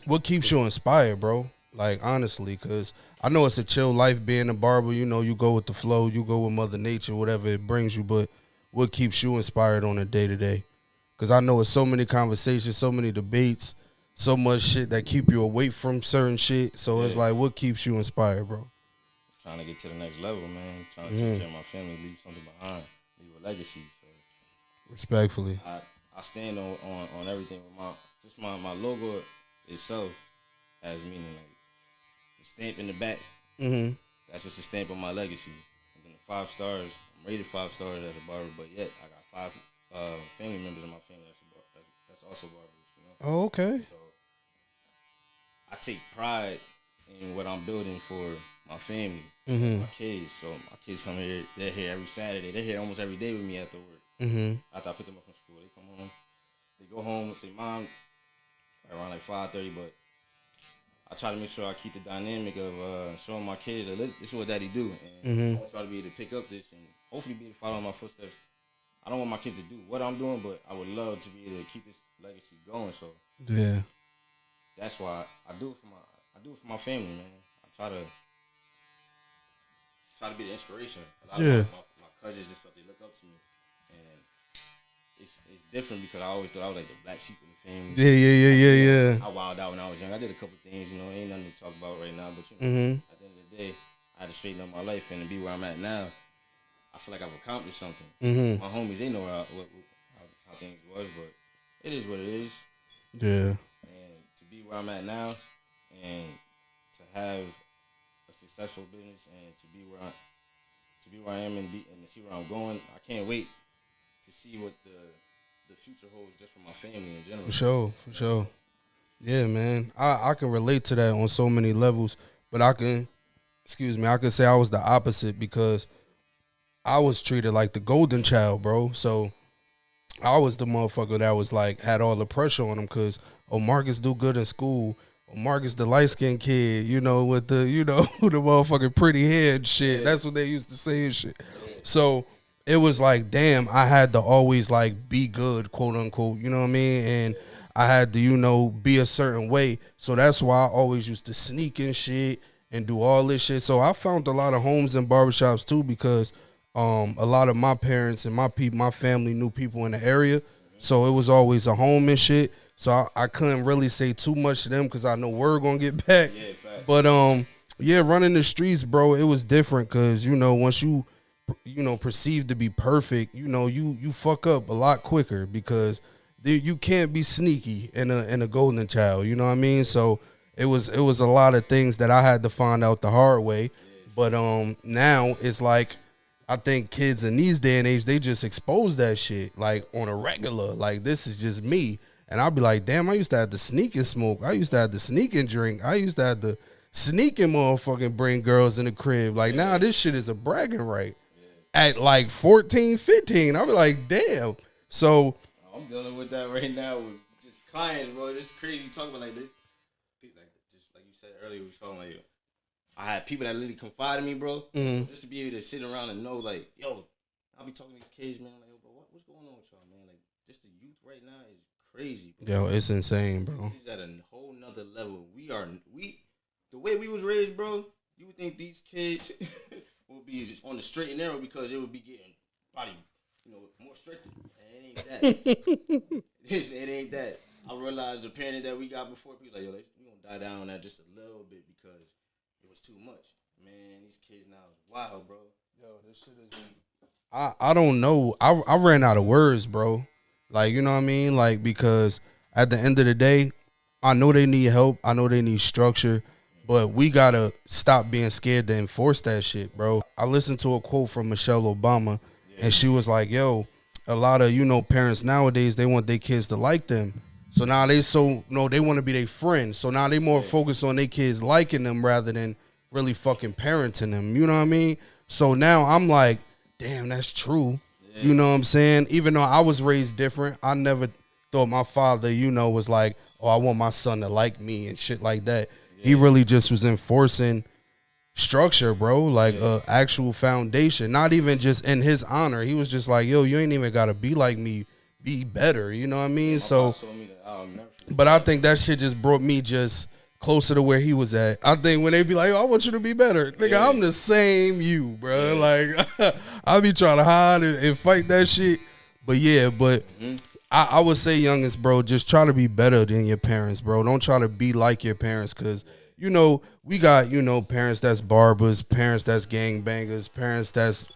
What keeps you inspired, bro? Like, honestly, because I know it's a chill life being a barber. You know, you go with the flow, you go with Mother Nature, whatever it brings you. But what keeps you inspired on a day to day? Because I know it's so many conversations, so many debates, so much shit that keep you away from certain shit. So it's like, what keeps you inspired, bro? Trying to get to the next level, man. Trying to take care of my family, leave something behind, leave a legacy. So Respectfully. I stand on everything with my logo itself has meaning, like the stamp in the back. Mm-hmm. That's just a stamp of my legacy. And then the 5 stars, I'm rated 5 stars as a barber, but yet I got 5 family members in my family that's also barbers. You know. Oh, okay. So I take pride in what I'm building for my family, my kids. So my kids come here, they're here every Saturday. They're here almost every day with me after work. After I pick them up from school, they come home. They go home with their mom around like 5:30, but I try to make sure I keep the dynamic of showing my kids that this is what daddy do. And I try to be able to pick up this and hopefully be able to follow in my footsteps. I don't want my kids to do what I'm doing, but I would love to be able to keep this legacy going. So yeah, that's why I do it for my family, man. I try to be the inspiration. A lot of my cousins just they look up to me, and it's different because I always thought I was like the black sheep in the family. Yeah. I wilded out when I was young. I did a couple things, ain't nothing to talk about right now, but at the end of the day, I had to straighten up my life and to be where I'm at now. I feel like I've accomplished something. My homies, they know how things was, but it is what it is. Yeah. And to be where I'm at now, and to have a successful business, and to be where I am, and to see where I'm going, I can't wait to see what the future holds just for my family in general. For sure. Yeah, man. I can relate to that on so many levels, but I can say I was the opposite because I was treated like the golden child, bro. So I was the motherfucker that was like, had all the pressure on him because, Marcus do good in school. Marcus the light-skinned kid, with the, the motherfucking pretty hair and shit. Yeah. That's what they used to say and shit. Yeah. So it was like, damn, I had to always like be good, quote unquote, you know what I mean? And I had to, be a certain way. So that's why I always used to sneak and shit and do all this shit. So I found a lot of homes and barbershops too because a lot of my parents and my family knew people in the area. So it was always a home and shit. So I couldn't really say too much to them because I know we're going to get back. Yeah, fact. But, running the streets, bro, it was different because, once you perceived to be perfect, you fuck up a lot quicker because you can't be sneaky in a golden child, you know what I mean? So it was a lot of things that I had to find out the hard way. But now it's like, I think kids in these day and age, they just expose that shit like on a regular. Like, this is just me. And I'll be like, damn, I used to have to sneak and smoke. I used to have to sneak and drink. I used to have to sneak and motherfucking bring girls in the crib. Like, now this shit is a bragging right. At like 14, 15. I'll be like, damn. So I'm dealing with that right now with just clients, bro. It's crazy. You talk about like this. Just like you said earlier, we was talking like, I had people that literally confide in me, bro. Just to be able to sit around and know, like, yo, I'll be talking to these kids, man. Like, yo, bro, what's going on with y'all, man? Like, just the youth right now is crazy, bro. Yo, it's insane, bro. It's at a whole nother level. The way we was raised, bro, you would think these kids would be just on the straight and narrow because they would be getting probably, more restricted. And it ain't that. It ain't that. I realized the parenting that we got before, people like, yo, we gonna die down on that just a little bit because it was too much. Man, these kids now is wild, bro. Yo, this shit is. I don't know. I ran out of words, bro. Like, you know what I mean? Like, because at the end of the day, I know they need help. I know they need structure. But we got to stop being scared to enforce that shit, bro. I listened to a quote from Michelle Obama, and she was like, yo, a lot of, parents nowadays, they want their kids to like them. So now they want to be their friend. So now they more focused on their kids liking them rather than really fucking parenting them. You know what I mean? So now I'm like, damn, that's true. Yeah. You know what I'm saying? Even though I was raised different, I never thought my father, was like, oh, I want my son to like me and shit like that. Yeah. He really just was enforcing structure, bro, like actual foundation, not even just in his honor. He was just like, yo, you ain't even got to be like me. Be better, you know what I mean? So, But I think that shit just brought me just closer to where he was at. I think when they be like, "Oh, I want you to be better," nigga, I'm the same you, bro. Like I be trying to hide and fight that shit. But yeah, I would say, youngest, bro, just try to be better than your parents, bro. Don't try to be like your parents, because we got parents that's barbers, parents that's gangbangers, parents that's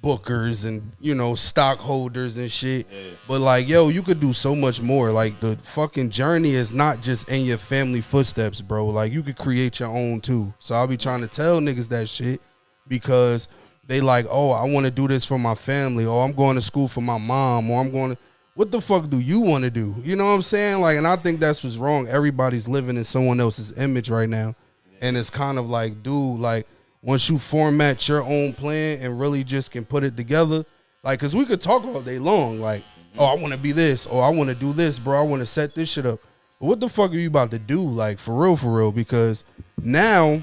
bookers, and stockholders and shit. But like, yo, you could do so much more. Like, the fucking journey is not just in your family footsteps, bro. Like, you could create your own too. So I'll be trying to tell niggas that shit, because they like, oh, I want to do this for my family, or I'm going to school for my mom, or I'm going to. What the fuck do you want to do? You know what I'm saying? Like, and I think that's what's wrong. Everybody's living in someone else's image right now. And it's kind of like, dude, like, once you format your own plan and really just can put it together, like, because we could talk all day long, like, oh, I want to be this, or I want to do this, bro. I want to set this shit up. But what the fuck are you about to do, like, for real? Because now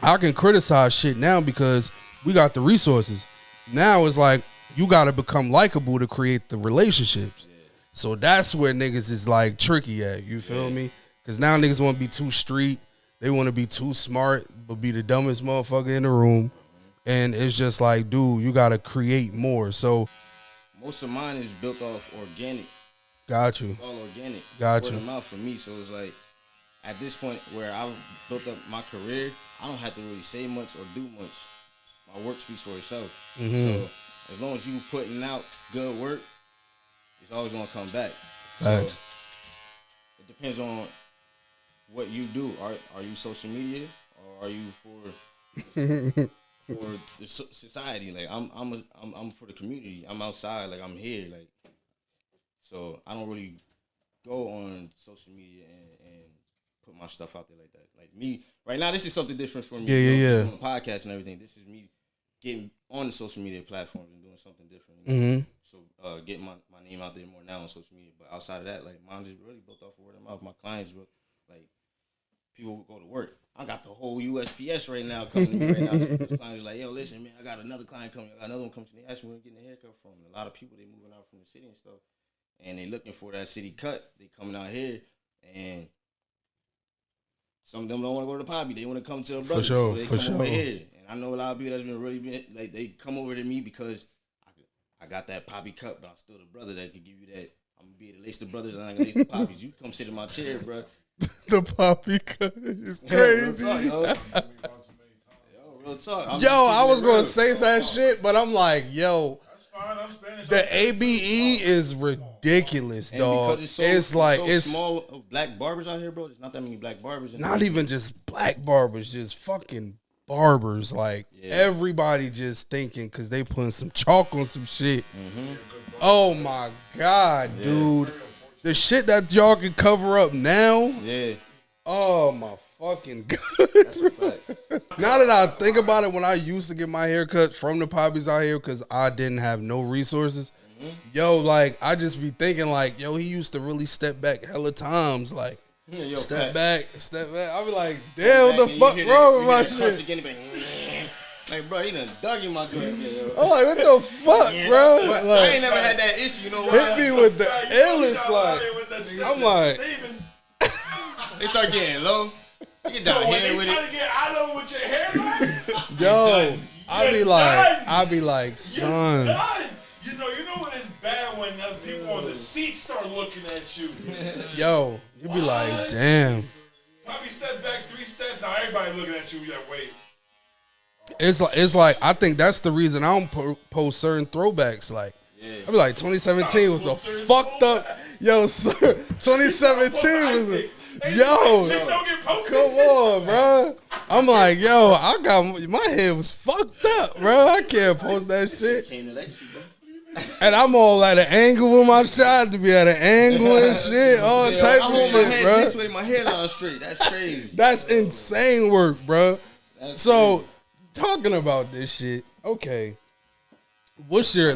I can criticize shit now because we got the resources. Now it's like, you got to become likable to create the relationships. So that's where niggas is like tricky at. You feel me? Because now niggas want to be too street. They want to be too smart, but be the dumbest motherfucker in the room. And it's just like, dude, you got to create more. So most of mine is built off organic. Got you. It's all organic. Got Word you. of mouth for me. So it's like, at this point where I've built up my career, I don't have to really say much or do much. My work speaks for itself. So as long as you putting out good work, it's always gonna come back. So it depends on what you do. Are you social media, or are you for the society? Like I'm for the community. I'm outside. Like, I'm here. Like, so I don't really go on social media and put my stuff out there like that. Like, me right now, this is something different for me. Yeah. Doing a podcast and everything. This is me getting on the social media platforms and doing something different. So getting my name out there more now on social media. But outside of that, like, mine just really built off of word of mouth. My clients, like, people who go to work. I got the whole USPS right now coming to me right now. The clients are like, yo, listen, man, I got another client coming. I got another one coming to me. They ask me where I'm getting a haircut from. And a lot of people, they moving out from the city and stuff. And they looking for that city cut. They coming out here, and some of them don't want to go to the Poppy. They want to come to a brother. So they come over here. And I know a lot of people that's been really like, they come over to me because I got that Poppy cut, but I'm still the brother that can give you that. I'm gonna be able to lace the brothers and I'm gonna lace the Poppies. You come sit in my chair, bro. The Poppy cut is crazy. Real talk. I was gonna say that shit, but I'm like, yo, I'm Spanish. the ABE is ridiculous, dog. It's so small black barbers out here, bro. There's not that many black barbers. Not even just black barbers, just fucking barbers. Like, everybody just thinking because they putting some chalk on some shit. Oh my god, dude. The shit that y'all can cover up now. Yeah. Oh my fucking god. That's a fact. Now that I think about it, when I used to get my hair cut from the Poppies out here because I didn't have no resources, yo, like, I just be thinking like, yo, he used to really step back hella times, like, step back. I be like, damn, what the fuck wrong with my shit? Like, bro, he done dug in my joint. I'm like, what the fuck, bro? Like, I ain't never had that issue, you know why? Hit me with the illest, like, I'm like, they start getting low. You get down here with it. Trying to get out of with your hair, yo, I be like, son. You know when it's bad when the people on the seat start looking at you. Yo, you be like, damn. Probably step back 3 steps. Now everybody looking at you. You're like, wait. It's like I think that's the reason I don't post certain throwbacks. Like, I be like, 2017 was a fucked up. Yo, sir, 2017 was a, yo, come on, bro. I'm like, yo, I got my head was fucked up, bro. I can't post that shit. And I'm all at an angle with my shot to be at an angle and shit, all type of shit, my head bro. This way, my hairline straight. That's crazy. That's insane work, bro. So, talking about this shit, okay. What's your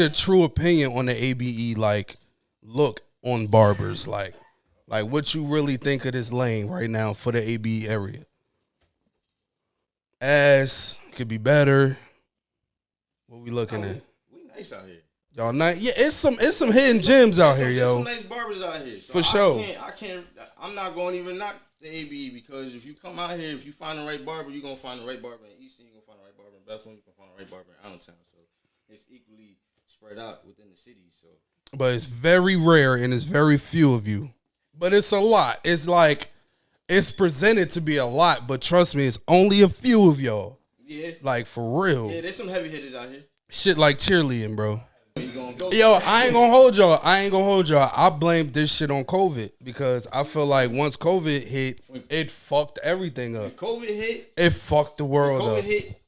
true opinion on the ABE like look on barbers, like what you really think of this lane right now for the ABE area? Could be better. What we looking at? We nice out here. Y'all not. Yeah, it's some hidden gems out here, There's yo. some nice barbers out here. So For sure. I'm not going to even knock the AB because if you come out here, if you find the right barber, you're going to find the right barber in Easton, you're going to find the right barber in Bethlehem, you're going to find the right barber in Allentown. So it's equally spread out within the city. So, But it's very rare and it's very few of you. But it's a lot. It's like, it's presented to be a lot, but trust me, it's only a few of y'all. yeah. Like, for real. Yeah, there's some heavy hitters out here. Shit like cheerleading, bro. You gonna go Yo, I ain't gonna hold y'all. I blame this shit on COVID because I feel like once COVID hit, it fucked everything up. COVID hit. It fucked the world COVID up. hit.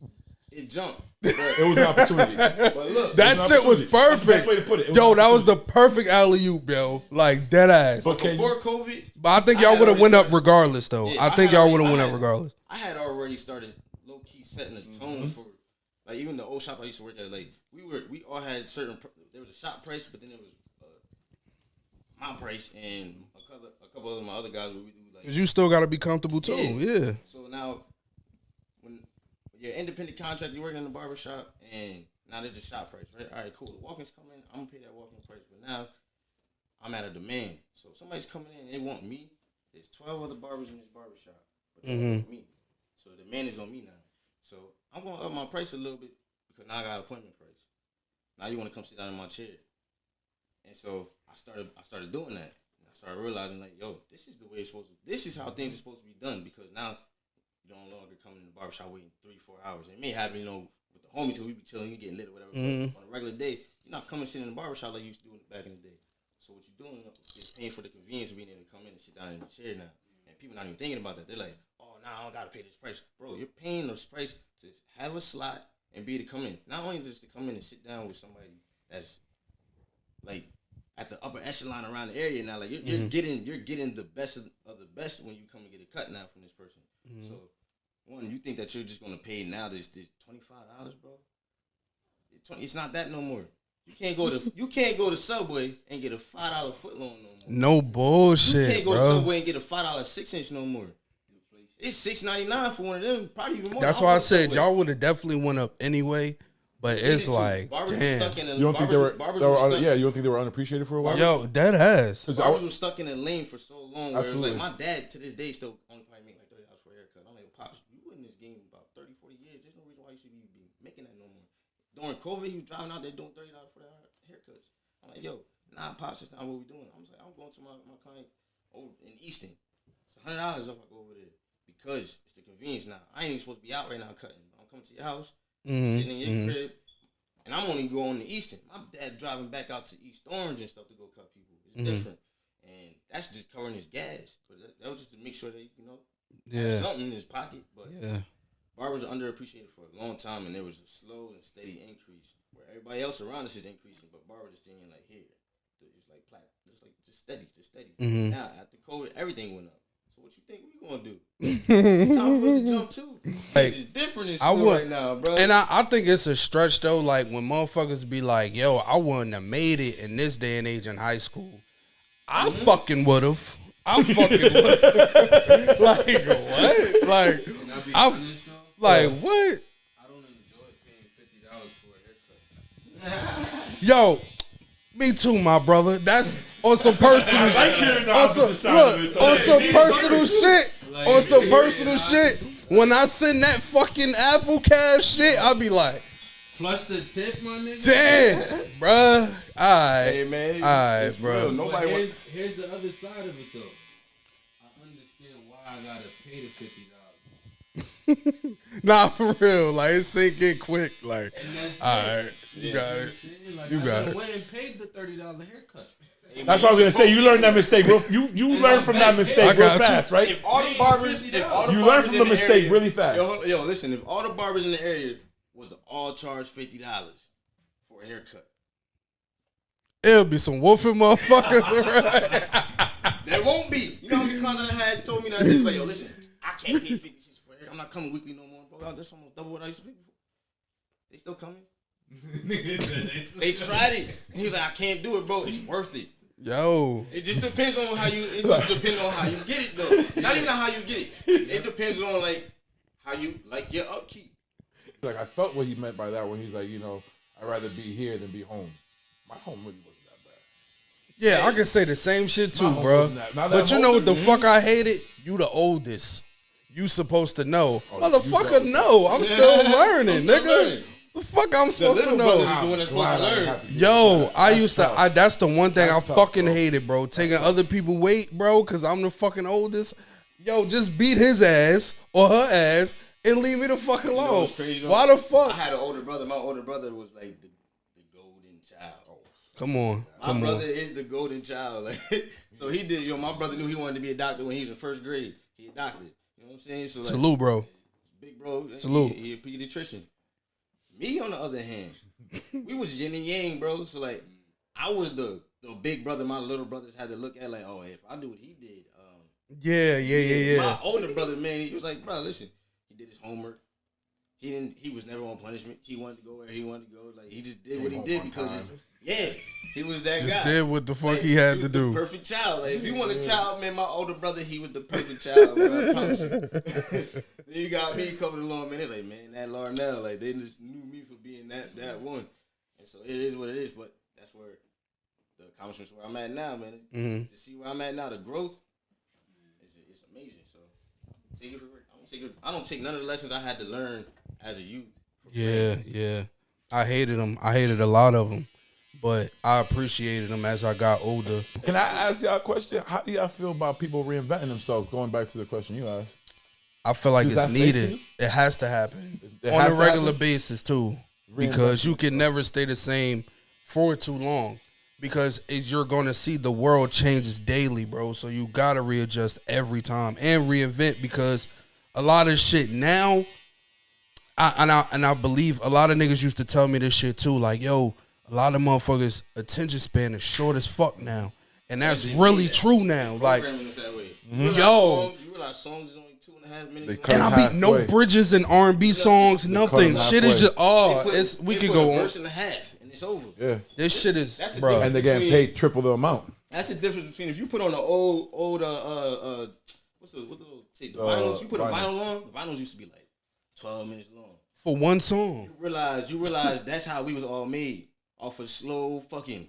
It jumped. It was an opportunity. But look, That shit was perfect. That's the best way to put it. Yo, that was the perfect alley-oop, yo. Like, dead ass. But can before you, COVID, But I think I y'all had would have already went up started- regardless, though. Yeah, I think y'all would have went I up had- regardless. I had already started low key setting the tone for like even the old shop I used to work at. Like we all had certain. There was a shop price, but then there was my price and a couple of my other guys where we do like. 'Cause you still got to be comfortable, too. Yeah. So now, when you're an independent contractor, you're working in the barbershop, and now there's the shop price, right? All right, cool. The walk-ins come in, I'm gonna pay that walk-in price, but now I'm at a demand. So if somebody's coming in and they want me, there's 12 other barbers in this barbershop, but they want me. So the demand is on me now. So I'm gonna up my price a little bit because now I got appointment price. Now you want to come sit down in my chair, and so I started doing that. And I started realizing like, yo, this is the way it's supposed to. This is how things are supposed to be done because now you don't longer come in the barbershop waiting 3-4 hours. It may happen, you know, with the homies till we be chilling, you getting lit or whatever. But on a regular day, you're not coming sitting in the barbershop like you used to do back in the day. So what you're doing is paying for the convenience of being able to come in and sit down in the chair now. And people not even thinking about that. They're like, oh, nah, I don't gotta pay this price. Bro, you're paying this price to have a slot and be able to come in. Not only just to come in and sit down with somebody that's like at the upper echelon around the area now. Like you're getting the best of the best when you come and get a cut now from this person. So one, you think that you're just gonna pay now this $25, bro? It's not that no more. You can't go to Subway and get a $5 footlong no more. No bullshit, You can't go to bro. Subway and get a $5 6-inch no more. It's $6.99 for one of them, probably even more. That's why I said y'all would have definitely went up anyway. But it's like, damn. you don't think they were you don't think they were unappreciated for a while? Yo, dead ass. Barbers were stuck in a lane for so long where Absolutely. it was like my dad to this day still only probably make like $30 for a haircut. I'm like, Pops, you in this game about 30, 40 years. There's no reason why you should be making that no more. During COVID, he was driving out there doing $30 for the haircuts. I'm like, yo, nah, Pops, that's not what we're doing. I was like, I'm going to my client over in Easton. It's $100 if I go over there because it's the convenience now. I ain't even supposed to be out right now cutting. I'm coming to your house, sitting in your crib, and I'm only going to Easton. My dad driving back out to East Orange and stuff to go cut people. It's different. And that's just covering his gas. But that was just to make sure that, you know, have something in his pocket. But barbers are underappreciated for a long time, and there was a slow and steady increase where everybody else around us is increasing, but barbers are staying like here. It's like flat, just steady. Now after COVID, everything went up. So what you think we gonna do? It's time for us to jump too. It's different in school right now, bro. And I think it's a stretch though. Like when motherfuckers be like, "Yo, I wouldn't have made it in this day and age in high school." I fucking would have. I fucking would have. Like what? Like Can I be I honest, though? like what? I don't enjoy paying $50 for a haircut. Yo, me too, my brother. That's on some personal shit. On some personal shit. On some personal shit. When I send that fucking Apple Cash shit, I'll be like, Plus the tip, my nigga. damn, bruh. Alright. Hey man, Alright, it's bro. real. But Nobody wants. here's the other side of it though. I understand why I gotta pay the $50. Nah, for real. Like, it sink in quick. Like, And that's alright. You got it. Like, You got I it. went and paid the $30 haircut. That's what I was gonna say. You learned that mistake. You learned from that mistake I real got you. fast, right? If all the barbers, You learn from the mistake really fast. Yo, listen. If all the barbers in the area was to all charge $50 for a haircut, It'll be some wolfing motherfuckers around. there won't be. You know how many clients I had told me that they like, yo, listen, I can't pay 50 cents for a haircut. I'm not coming weekly no more, bro. That's almost double what I used to pay before. They still coming. They tried it. He was like, I can't do it, bro. It's worth it. Yo. It just depends on how you. It just depends on how you get it, though. Not even on how you get it. It depends on like how you like your upkeep. Like I felt what he meant by that when he's like, you know, I'd rather be here than be home. My home really wasn't that bad. Yeah, I can say the same shit too, home bro. wasn't that- not that But you know what the home, fuck I hated? You the oldest. You supposed to know. Oh, Motherfucker, you no. I'm still learning, still nigga. learning. The fuck I'm The supposed to little know. brothers is the one that's supposed to learn. Yo, I used to. That's the one thing That's I tough, fucking bro. hated, bro. Taking other people weight, bro, because I'm the fucking oldest. Yo, just beat his ass or her ass and leave me the fuck You know alone. what's crazy, though? Why the fuck? I had an older brother. My older brother was like the golden child. Come on, My come brother on. is the golden child. Like, so he did. My brother knew he wanted to be a doctor when he was in first grade. He a doctor. You know what I'm saying? So like, Salute, bro. big bro. Salute. He a pediatrician. Me, on the other hand, we was yin and yang, bro. So like, I was the big brother. My little brothers had to look at like, oh, if I do what he did, Yeah. My older brother, man, he was like, bro, listen, he did his homework. He was never on punishment. He wanted to go where he wanted to go. Like, he just did what he did because he was that guy. Just did what the fuck Like, he had was to the do. perfect child. Like, if you want a child, man, my older brother, he was the perfect child. Bro, I promise you. Then you got me coming along, man. It's like, man, that Larnell, like, they just knew me for being that one. And so it is what it is. But that's where the accomplishments where I'm at now, man. Mm-hmm. To see where I'm at now, the growth, it's amazing. So take it for I don't take none of the lessons I had to learn as a youth. Yeah. I hated them. I hated a lot of them, but I appreciated them as I got older. Can I ask y'all a question? How do y'all feel about people reinventing themselves? Going back to the question you asked. I feel like Does it's that phase needed. you? It has to happen It on has a to regular happen? basis too, Reinvent because you can never stay the same for too long. Because you're going to see the world changes daily, bro. So you gotta readjust every time and reinvent, because a lot of shit now. I believe a lot of niggas used to tell me this shit too. Like, yo, a lot of motherfuckers' attention span is short as fuck now, and that's really true now. Like, Programming is that way. yo. You realize songs is only 2.5 minutes. They long? cut and I beat no halfway. bridges in R&B songs, nothing. them Shit is halfway. just we They could put go a on. verse and a half, and it's over. Yeah. This shit is, That's the bro. difference. And they're getting paid triple the amount. That's the difference between if you put on the old what's the little tape? The vinyls. You put a vinyls. vinyl on. The vinyls used to be like 12 minutes long. For one song. You realize that's how we was all made, off of slow fucking.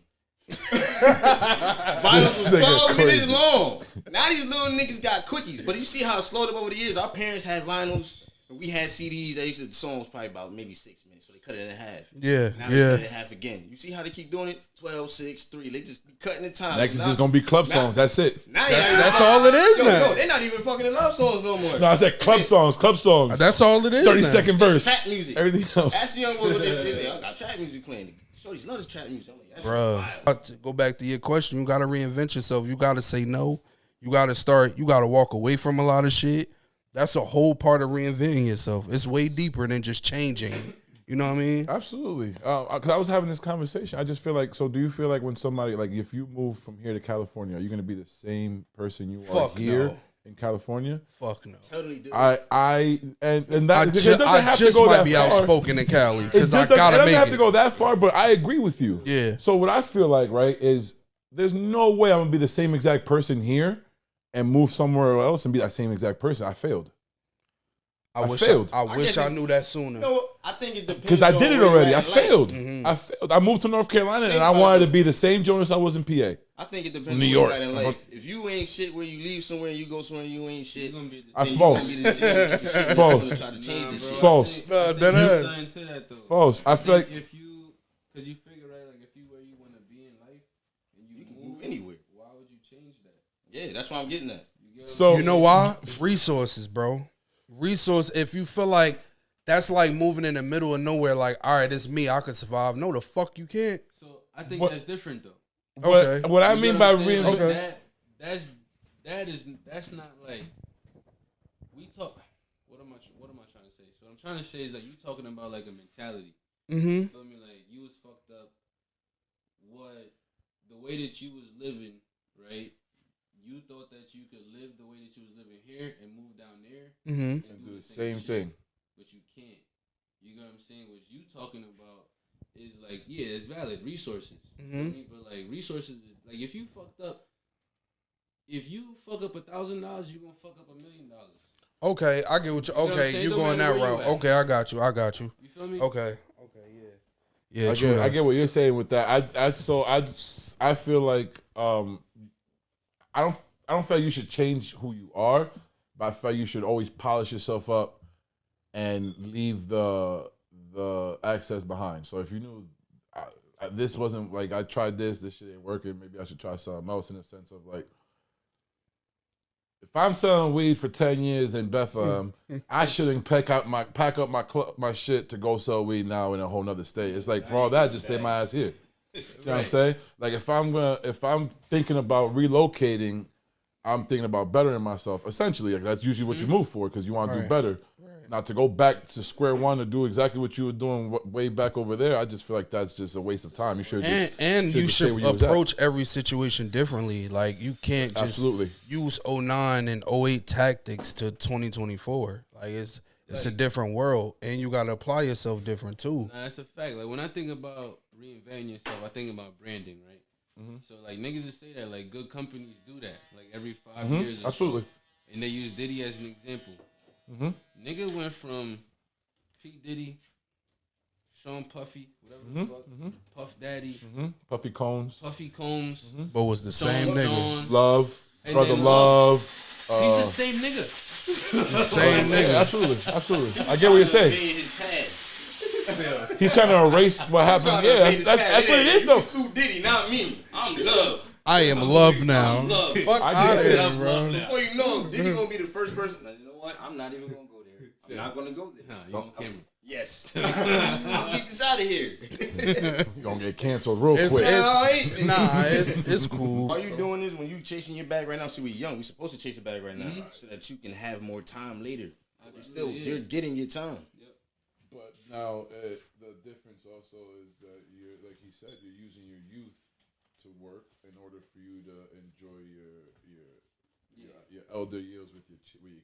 Vinyls was This nigga 12 minutes crazy. long. Now these little niggas got quickies, but you see how it slowed up over the years. Our parents had vinyls. We had CDs. They used to, the song was probably about maybe 6 minutes, so they cut it in half. Yeah, Now they yeah. cut it in half again. You see how they keep doing it? 12, 6, 3. They just be cutting the time. Next is Now- just gonna be club now- songs. That's it. Now they not even That's fucking- all it is Yo, now. No, they're not even fucking in love songs no more. No, I said club songs. Club songs. That's all it is. 30-second It's verse. trap music. Everything Ask else. the young boy what they I got trap music playing. Shorty's love this trap music. I'm like, that's Bruh. wild. To go back to your question, you gotta reinvent yourself. You gotta say no. You gotta walk away from a lot of shit. That's a whole part of reinventing yourself. It's way deeper than just changing. You know what I mean? Absolutely. Because I was having this conversation. I just feel like, so do you feel like when somebody, like if you move from here to California, are you going to be the same person you are Fuck here no. in California? Fuck no. Totally do. And that I it doesn't have to just go might that be far. outspoken in Cali It because I just doesn't- gotta it doesn't make have it. to go that far, but I agree with you. Yeah. So what I feel like, right, is there's no way I'm gonna be the same exact person here and move somewhere else and be that same exact person. I failed I wish failed. I wish guess I it- knew that sooner. No, I think it depends. because I did it on where already. you're I at in life. failed. Mm-hmm. I failed. I moved to North Carolina and Think I about wanted it. to be the same Jonas I was in PA. I think it depends New on where York. you're at in life. If you ain't shit where you leave somewhere and you go somewhere and you ain't shit, You're gonna be I the then false. you gonna be the shit. It's the shit that's False. gonna try to change this shit. False. Nah, There's that something to that though. False. I feel like if you, because you figure right, like if you where you want to be in life and you, You can move move anywhere. why would you change that? Yeah, that's what I'm getting at. so. You know why? Resources, bro. Resource. If you feel like that's like moving in the middle of nowhere, like, all right, it's me, I could survive. No, the fuck you can't. So I think What- that's different though. Okay. What I You mean get by what I'm saying? Like, reinvent. that's not like we talk. What am I trying to say? So what I'm trying to say is like you talking about like a mentality. Mm-hmm. You feel me? Like you was fucked up. What the way that you was living, right? You thought that you could live the way that you was living here and move down there Mm-hmm. And do the same thing. but you can't. You know what I'm saying? What you talking about is like, yeah, it's valid resources. You feel me? But like resources, is, like if you fucked up, if you fuck up $1,000, you gonna fuck up $1 million. Okay, I get what you. know what I'm Okay, saying? you No going matter that where you route. at. Okay, I got you. You feel me? Okay, Yeah, true. I get what you're saying with that. I feel like I don't feel like you should change who you are, but I feel like you should always polish yourself up and leave the access behind. So if you knew this wasn't like I tried this shit ain't working, maybe I should try something else in the sense of like if I'm selling weed for 10 years in Bethlehem, I shouldn't pack up my shit to go sell weed now in a whole nother state. It's like for all that, just stay my ass here. See what I'm saying? Like if I'm thinking about relocating, I'm thinking about bettering myself. Essentially, like that's usually what you move for because you want to do better. Not to go back to square one to do exactly what you were doing way back over there. I just feel like that's just a waste of time. You should you should approach every situation differently. Like you can't just use 09 and 08 tactics to 2024. Like it's a different world, and you gotta apply yourself different too. Nah, that's a fact. Like when I think about reinventing yourself, I think about branding, right? Mm-hmm. So like niggas just say that like good companies do that. Like every 5 years, absolutely. And they use Diddy as an example. Mm-hmm. Nigga went from P. Diddy, Sean Puffy, whatever the fuck, Puff Daddy, Puffy Combs, but was the same nigga. Love, brother Love. He's the same nigga. The same nigga. Absolutely. I get what you're saying. He's trying to erase what happened. Yeah, that's what it is, though. Sue Diddy, not me. I'm Love. I am Love now. Love. Fuck out of here, bro. Before you know, Diddy gonna be the first person. You know what? I'm not even gonna go there. I'm not gonna go there. Nah, you on camera. Yes. I'll keep this out of here. You're gonna get canceled real quick. It's cool. All you doing is when you chasing your bag right now, see we young, we supposed to chase the bag right now so that you can have more time later. You're getting your time. Yep. But now the difference also is that you're like he said, you're using your youth to work in order for you to enjoy your elder years with your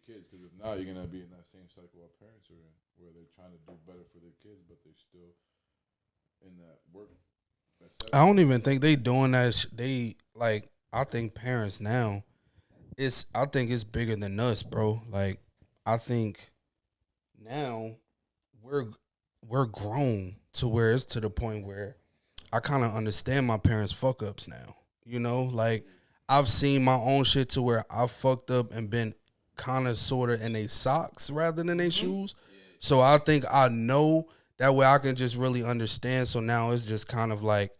kids. Because if now you're gonna be in that same cycle our parents are in, where they're trying to do better for their kids, but they're still in that work. I don't even think they doing that. They like I think parents now. I think it's bigger than us, bro. Like I think now we're grown to where it's to the point where I kind of understand my parents' fuck ups now. You know, like I've seen my own shit to where I fucked up and been kind of sort of in their socks rather than their shoes. So I think I know that way I can just really understand. So now it's just kind of like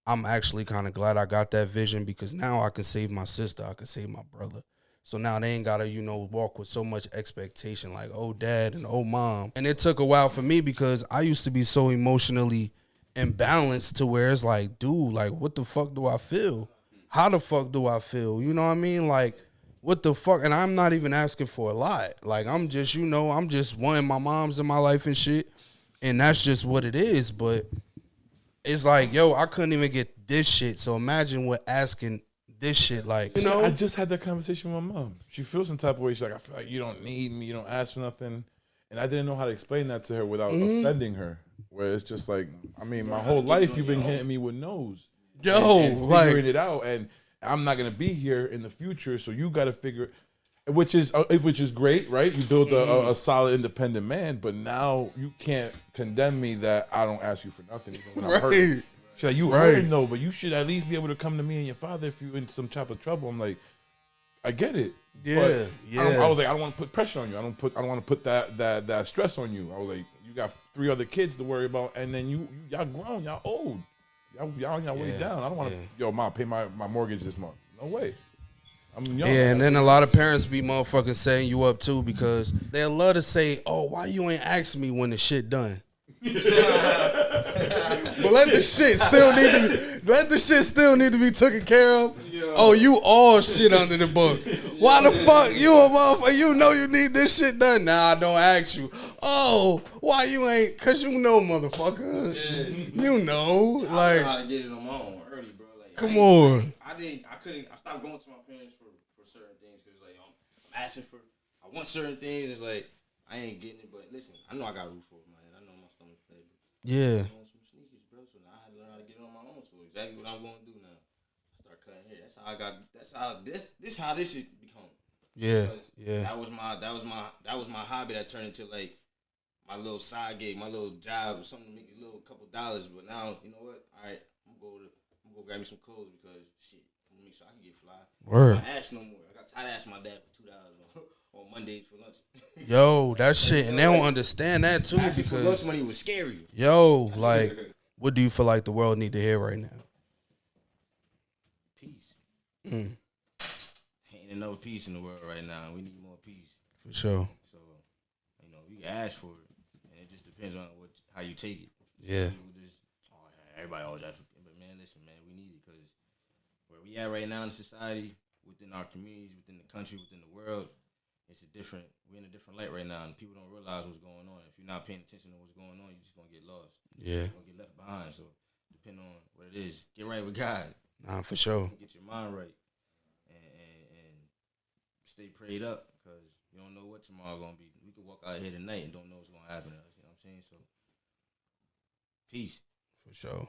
I'm actually kind of glad I got that vision because now I can save my sister. I can save my brother. So now they ain't got to, walk with so much expectation like, oh, dad and oh, mom. And it took a while for me because I used to be so emotionally imbalanced to where it's like, dude, like, what the fuck do I feel? How the fuck do I feel? You know what I mean? Like, what the fuck? And I'm not even asking for a lot. Like, I'm just, I'm just wanting my mom's in my life and shit. And that's just what it is. But it's like, yo, I couldn't even get this shit. So imagine what asking this shit, like, I just had that conversation with my mom. She feels some type of way. She's like, I feel like you don't need me, you don't ask for nothing. And I didn't know how to explain that to her without offending her. Where it's just like, I mean, my whole life you've been hitting me with no's. And figuring it out. And I'm not going to be here in the future, so you got to figure which is great, right? You build a solid, independent man, but now you can't condemn me that I don't ask you for nothing even when I'm hurting. She's like, you hurting though, but you should at least be able to come to me and your father if you're in some type of trouble. I'm like, I get it. Yeah, I was like, I don't want to put pressure on you. I don't want to put that stress on you. I was like, you got 3 other kids to worry about, and then y'all grown, y'all old, y'all way down. I don't want to, yo, mom, pay my mortgage this month. No way. I'm young. Yeah, and then a lot of parents be motherfucking setting you up too because they love to say, "Oh, why you ain't ask me when the shit done?" But let the shit still need to be taken care of. Yo. Oh, you all shit under the book. Why the fuck you a motherfucker? You know you need this shit done. Nah, I don't ask you. Oh, why you ain't? Cause you know, motherfucker. Yeah. You know, like. I know how to get it on my own early, bro. Like, come on. I stopped going to my parents for certain things because like I'm asking for. I want certain things. It's like I ain't getting it. But listen, I know I got a roof over my head. I know my stomach fed. Yeah. I want some sneakers, bro. So now I had to learn how to get it on my own. So exactly what I'm going to do now. I start cutting hair. That's how this has become. Yeah. Because that was my hobby that turned into like my little side gig, my little job, or something to make a little couple dollars. But now, you know what? All right, I'm gonna go grab me some clothes because shit, I'm gonna make sure I can get fly. Word. I don't ask no more. I got tired of asking my dad for $2 on Mondays for lunch. Yo, that shit, and they don't understand that too Asking for lunch because money was scary. yo, like, what do you feel like the world need to hear right now? Peace. Mm, Ain't enough peace in the world right now. We need more peace. for sure. So, you know, you can ask for it, and it just depends on how you take it. Yeah. People just, everybody always ask for it. But man, listen, man, we need it because where we at right now in society, within our communities, within the country, within the world, we're in a different light right now, and people don't realize what's going on. If you're not paying attention to what's going on, you're just gonna get lost. Yeah. You're gonna get left behind. So, depending on what it is, get right with God. Nah, for sure. Get your mind right, and stay prayed up because you don't know what tomorrow gonna be. We could walk out here tonight and don't know what's gonna happen to us. You know what I'm saying? So, peace. For sure.